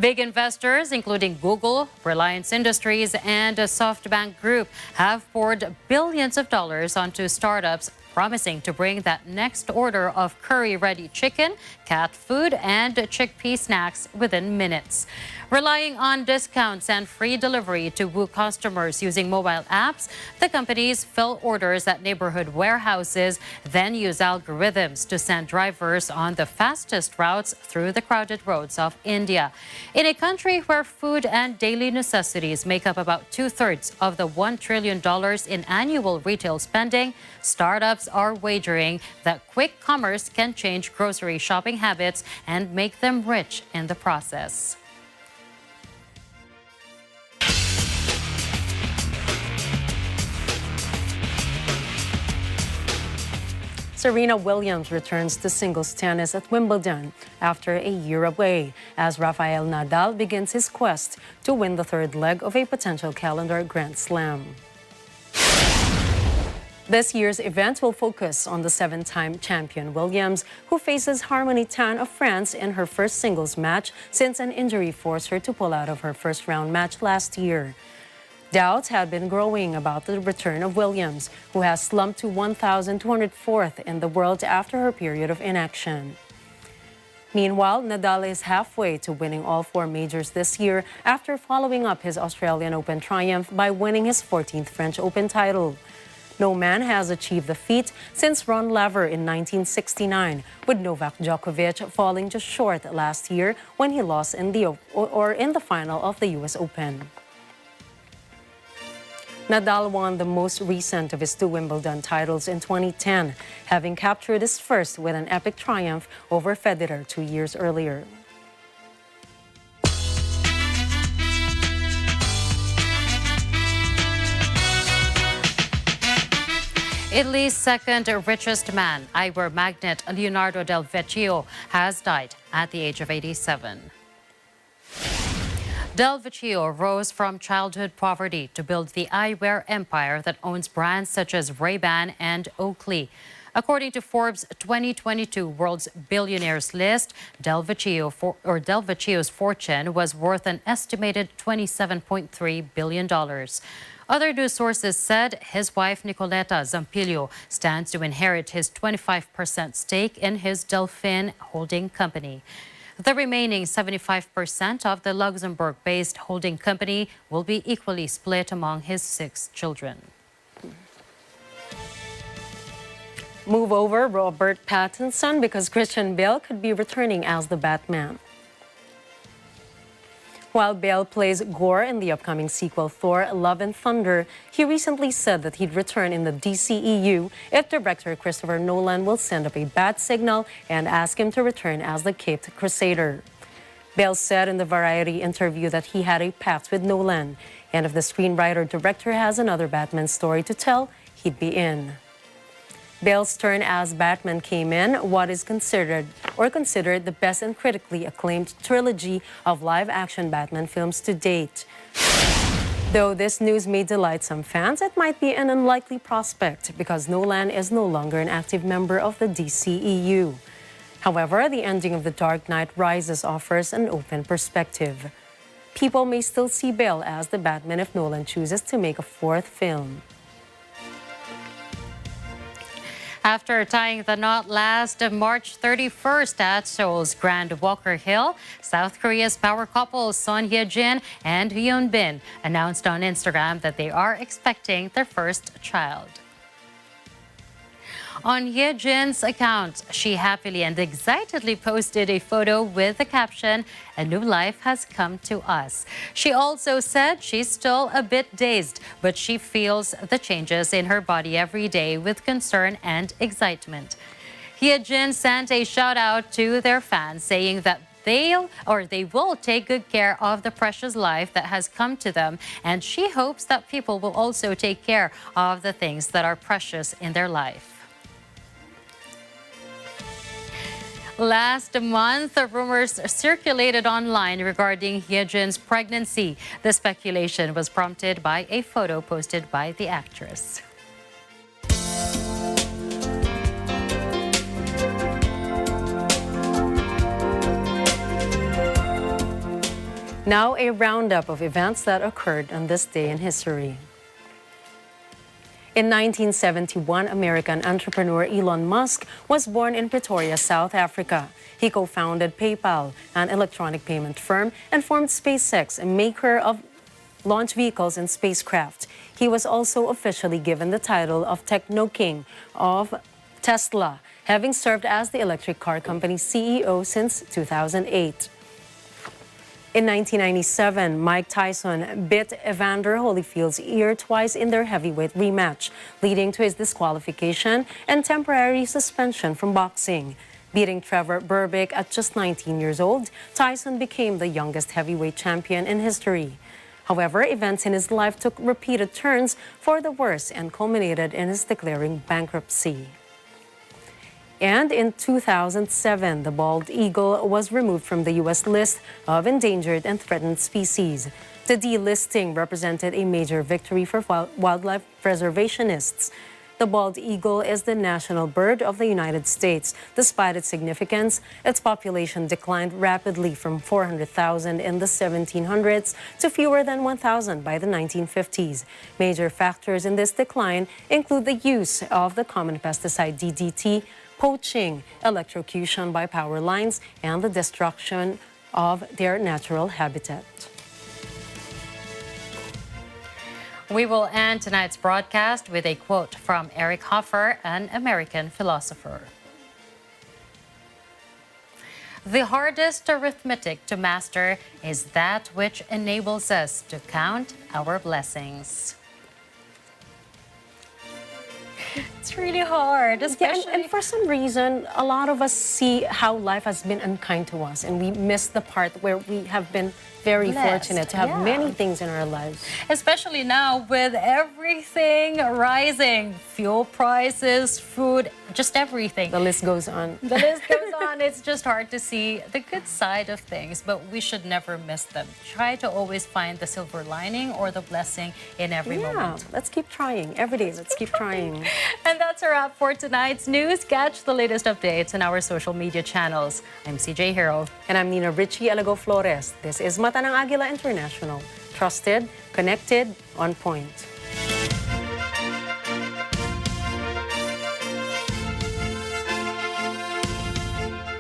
Big investors, including Google, Reliance Industries, and SoftBank Group, have poured billions of dollars onto startups promising to bring that next order of curry-ready chicken, cat food, and chickpea snacks within minutes. Relying on discounts and free delivery to woo customers using mobile apps, the companies fill orders at neighborhood warehouses, then use algorithms to send drivers on the fastest routes through the crowded roads of India. In a country where food and daily necessities make up about 2/3 of the $1 trillion in annual retail spending, startups are wagering that quick commerce can change grocery shopping habits and make them rich in the process. Serena Williams returns to singles tennis at Wimbledon after a year away, as Rafael Nadal begins his quest to win the 3rd leg of a potential calendar Grand Slam. This year's event will focus on the 7-time champion Williams, who faces Harmony Tan of France in her first singles match since an injury forced her to pull out of her first-round match last year. Doubts had been growing about the return of Williams, who has slumped to 1,204th in the world after her period of inaction. Meanwhile, Nadal is halfway to winning all 4 majors this year after following up his Australian Open triumph by winning his 14th French Open title. No man has achieved the feat since Ron Laver in 1969, with Novak Djokovic falling just short last year when he lost in the final of the US Open. Nadal won the most recent of his 2 Wimbledon titles in 2010, having captured his first with an epic triumph over Federer 2 years earlier. Italy's second richest man, eyewear magnate Leonardo Del Vecchio, has died at the age of 87. Del Vecchio rose from childhood poverty to build the eyewear empire that owns brands such as Ray-Ban and Oakley. According to Forbes' 2022 World's Billionaires list, Del Vecchio's fortune was worth an estimated $27.3 billion. Other news sources said his wife Nicoleta Zampillo stands to inherit his 25% stake in his Delphin holding company. The remaining 75% of the Luxembourg-based holding company will be equally split among his 6 children. Move over Robert Pattinson because Christian Bale could be returning as the Batman. While Bale plays Gore in the upcoming sequel Thor: Love and Thunder, he recently said that he'd return in the DCEU if director Christopher Nolan will send up a bat signal and ask him to return as the Caped Crusader. Bale said in the Variety interview that he had a pact with Nolan, and if the screenwriter-director has another Batman story to tell, he'd be in. Bale's turn as Batman came in what is considered the best and critically acclaimed trilogy of live-action Batman films to date. Though this news may delight some fans, it might be an unlikely prospect because Nolan is no longer an active member of the DCEU. However, the ending of The Dark Knight Rises offers an open perspective. People may still see Bale as the Batman if Nolan chooses to make a 4th film. After tying the knot last March 31st at Seoul's Grand Walker Hill, South Korea's power couple Son Hye-jin and Hyun Bin announced on Instagram that they are expecting their first child. On Hye-jin's account, she happily and excitedly posted a photo with the caption, "A new life has come to us." She also said she's still a bit dazed, but she feels the changes in her body every day with concern and excitement. Hye-jin sent a shout out to their fans saying that they will take good care of the precious life that has come to them, and she hopes that people will also take care of the things that are precious in their life. Last month, rumors circulated online regarding Hye-jin's pregnancy. The speculation was prompted by a photo posted by the actress. Now a roundup of events that occurred on this day in history. In 1971, American entrepreneur Elon Musk was born in Pretoria, South Africa. He co-founded PayPal, an electronic payment firm, and formed SpaceX, a maker of launch vehicles and spacecraft. He was also officially given the title of Techno King of Tesla, having served as the electric car company's CEO since 2008. In 1997, Mike Tyson bit Evander Holyfield's ear twice in their heavyweight rematch, leading to his disqualification and temporary suspension from boxing. Beating Trevor Berbick at just 19 years old, Tyson became the youngest heavyweight champion in history. However, events in his life took repeated turns for the worse and culminated in his declaring bankruptcy. And in 2007, the bald eagle was removed from the U.S. list of endangered and threatened species. The delisting represented a major victory for wildlife preservationists. The bald eagle is the national bird of the United States. Despite its significance, its population declined rapidly from 400,000 in the 1700s to fewer than 1,000 by the 1950s. Major factors in this decline include the use of the common pesticide DDT, poaching, electrocution by power lines, and the destruction of their natural habitat. We will end tonight's broadcast with a quote from Eric Hoffer, an American philosopher. The hardest arithmetic to master is that which enables us to count our blessings. It's really hard, especially... Yeah, and for some reason, a lot of us see how life has been unkind to us, and we miss the part where we have been very fortunate to have many things in our lives. Especially now with everything rising, fuel prices, food, just everything. The list goes on. The list goes on. Sometimes it's just hard to see the good side of things, but we should never miss them. Try to always find the silver lining or the blessing in every moment. Let's keep trying. Every day, let's keep trying. And that's a wrap for tonight's news. Catch the latest updates on our social media channels. I'm CJ Hero. And I'm Nina Richie Alago Flores. This is Mata ng Agila International. Trusted, connected, on point.